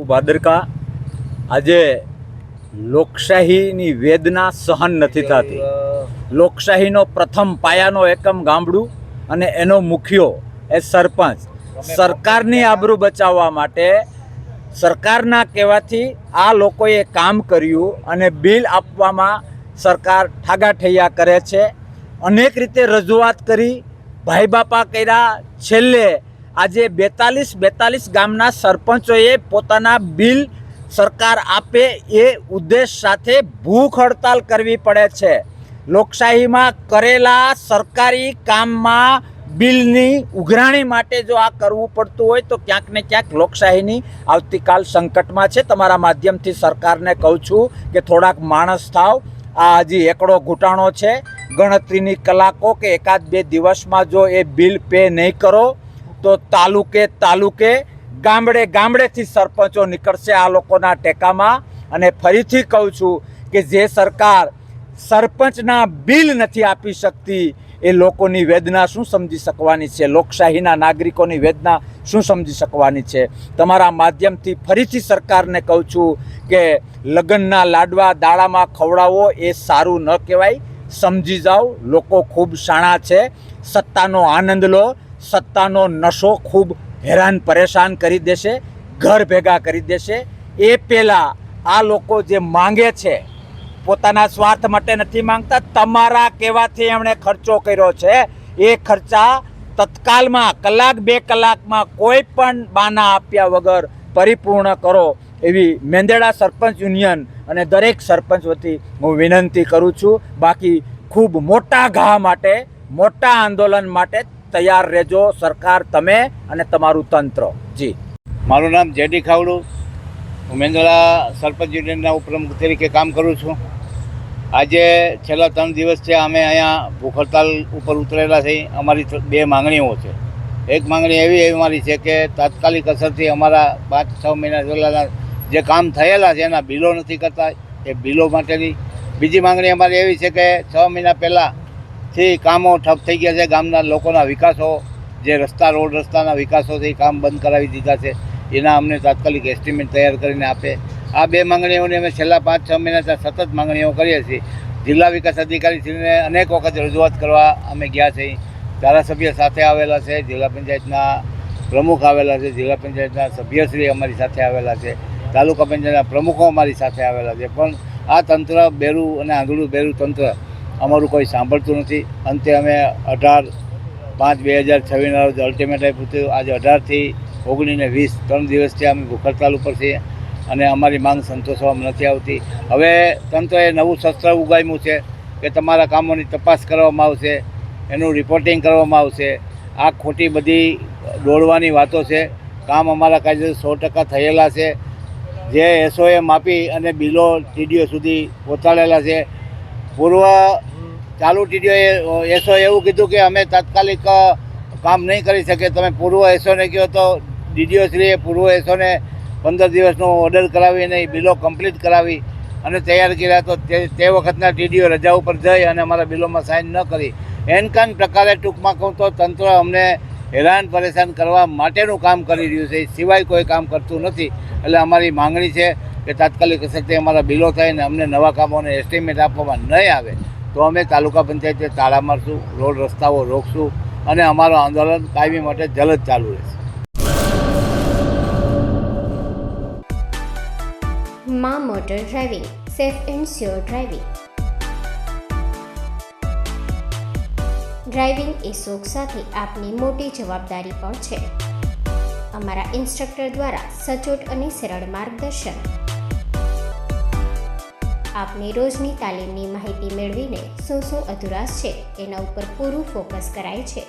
ભાદરકા આજે લોકશાહીની વેદના સહન નથી થતી. લોકશાહીનો પ્રથમ પાયાનો એકમ ગામડું અને એનો મુખ્યો એ સરપંચ. સરકારની આબરૂ બચાવવા માટે સરકારના કહેવાથી આ લોકોએ કામ કર્યું અને બિલ આપવામાં સરકાર ઠાગાઠૈયા કરે છે. અનેક રીતે રજૂઆત કરી, ભાઈ બાપા કર્યા. છેલ્લે આજે 42 ગામના સરપંચોએ પોતાના બિલ સરકાર આપે એ ઉદ્દેશ સાથે ભૂખ હડતાલ કરવી પડે છે. લોકશાહીમાં કરેલા સરકારી કામમાં બિલની ઉઘરાણી માટે જો આ કરવું પડતું હોય તો ક્યાંક ને ક્યાંક લોકશાહીની આવતીકાલ સંકટમાં છે. તમારા માધ્યમથી સરકારને કહું છું કે થોડાક માણસ થાવ. આ હજી એકડો ઘૂંટાણો છે. ગણતરીની કલાકો કે એકાદ બે દિવસમાં જો એ બિલ પે નહીં કરો તો તાલુકે ગામડેથી સરપંચો નીકળશે આ લોકોના ટેકામાં. અને ફરીથી કહું છું કે જે સરકાર સરપંચના બિલ નથી આપી શકતી એ લોકોની વેદના શું સમજી શકવાની છે? લોકશાહીના નાગરિકોની વેદના શું સમજી શકવાની છે? તમારા માધ્યમથી ફરીથી સરકારને કહું છું કે લગ્નના લાડવા દાળામાં ખવડાવો એ સારું ન કહેવાય. સમજી જાઓ, લોકો ખૂબ શાણા છે. સત્તાનો આનંદ લો. સત્તાનો નશો ખૂબ હેરાન પરેશાન કરી દેશે, ઘર ભેગા કરી દેશે. એ પહેલાં આ લોકો જે માંગે છે પોતાના સ્વાર્થ માટે નથી માંગતા. તમારા કહેવાથી એમણે ખર્ચો કર્યો છે. એ ખર્ચા તત્કાલમાં કલાક બે કલાકમાં કોઈ પણ બાના આપ્યા વગર પરિપૂર્ણ કરો એવી મેંદેડા સરપંચ યુનિયન અને દરેક સરપંચ વતી હું વિનંતી કરું છું. બાકી ખૂબ મોટા ઘા માટે, મોટા આંદોલન માટે તૈયાર રહેજો સરકાર, તમે અને તમારું તંત્ર. જી, મારું નામ જેડી ખાવડું. હું મેંદડા સરપંચ યુનિયનના ઉપપ્રમુખ તરીકે કામ કરું છું. આજે છેલ્લા 3 દિવસથી અમે અહીંયા ભૂખ હડતાલ ઉપર ઉતરેલા છીએ. અમારી 2 માંગણીઓ છે. એક માંગણી એવી અમારી છે કે તાત્કાલિક અસરથી અમારા 5-6 મહિના પહેલાંના જે કામ થયેલા છે એના બિલો નથી કરતા, એ બિલો માટેની. બીજી માંગણી અમારી એવી છે કે 6 મહિના પહેલાંથી કામો ઠપ થઈ ગયા છે. ગામના લોકોના વિકાસો, જે રોડ રસ્તાના વિકાસો છે એ કામ બંધ કરાવી દીધા છે. એના અમને તાત્કાલિક એસ્ટિમેટ તૈયાર કરીને આપે. આ 2 માંગણીઓની અમે છેલ્લા 5-6 મહિનાથી સતત માંગણીઓ કરીએ છીએ. જિલ્લા વિકાસ અધિકારીશ્રીને અનેક વખત રજૂઆત કરવા અમે ગયા છીએ. ધારાસભ્ય સાથે આવેલા છે, જિલ્લા પંચાયતના પ્રમુખ આવેલા છે, જિલ્લા પંચાયતના સભ્યશ્રી અમારી સાથે આવેલા છે, તાલુકા પંચાયતના પ્રમુખો અમારી સાથે આવેલા છે. પણ આ તંત્ર બેરું અને આંધળું બેરું તંત્ર અમારું કોઈ સાંભળતું નથી. અંતે અમે 18/5/2026 રોજ અલ્ટિમેટ આપ્યું હતું. આજે 18થી 19 ને 20 3 દિવસથી અમે ભૂખ હડતાલ ઉપર છીએ અને અમારી માંગ સંતોષવામાં નથી આવતી. હવે તંત્રએ નવું શસ્ત્ર ઉગામ્યું છે કે તમારા કામોની તપાસ કરવામાં આવશે, એનું રિપોર્ટિંગ કરવામાં આવશે. આ ખોટી બધી દોડવાની વાતો છે. કામ અમારા કાયદેસર 100% થયેલા છે. જે એસઓએમ આપી અને બિલો ટીડીઓ સુધી પહોંચાડેલા છે. પૂર્વ ચાલુ ટીડીઓએ એસઓએ એવું કીધું કે અમે તાત્કાલિક કામ નહીં કરી શકે. તમે પૂર્વ એસઓને કહો તો ડીડીઓશ્રીએ પૂર્વ એસઓને 15 દિવસનો ઓર્ડર કરાવીને બિલો કમ્પ્લીટ કરાવી અને તૈયાર કર્યા. તો તે વખતના ટીડીઓ રજા ઉપર જઈ અને અમારા બિલોમાં સાઇન ન કરી. એનકાન પ્રકારે ટૂંકમાં કહું તો તંત્ર અમને હેરાન પરેશાન કરવા માટેનું કામ કરી રહ્યું છે, સિવાય કોઈ કામ કરતું નથી. એટલે અમારી માંગણી છે કે તાત્કાલિક અસરથી અમારા બિલો થાય ને અમને નવા કામોને એસ્ટિમેટ આપવામાં નહીં આવે તો અમે તાલુકા પંચાયતે તાળા મારશું, રોડ રસ્તાઓ રોકશું અને અમારું આંદોલન કાયમી માટે જલદ ચાલુ રહેશે. માં motor driving, safe and sure driving. Driving એ શોખ સાથે આપની મોટી જવાબદારી પણ છે. અમારા ઇન્સ્ટ્રક્ટર દ્વારા સચોટ અને સરળ માર્ગદર્શન. આપની રોજની તાલીમની માહિતી મેળવીને શું અધુરાશ છે એના ઉપર પૂરું ફોકસ કરાય છે.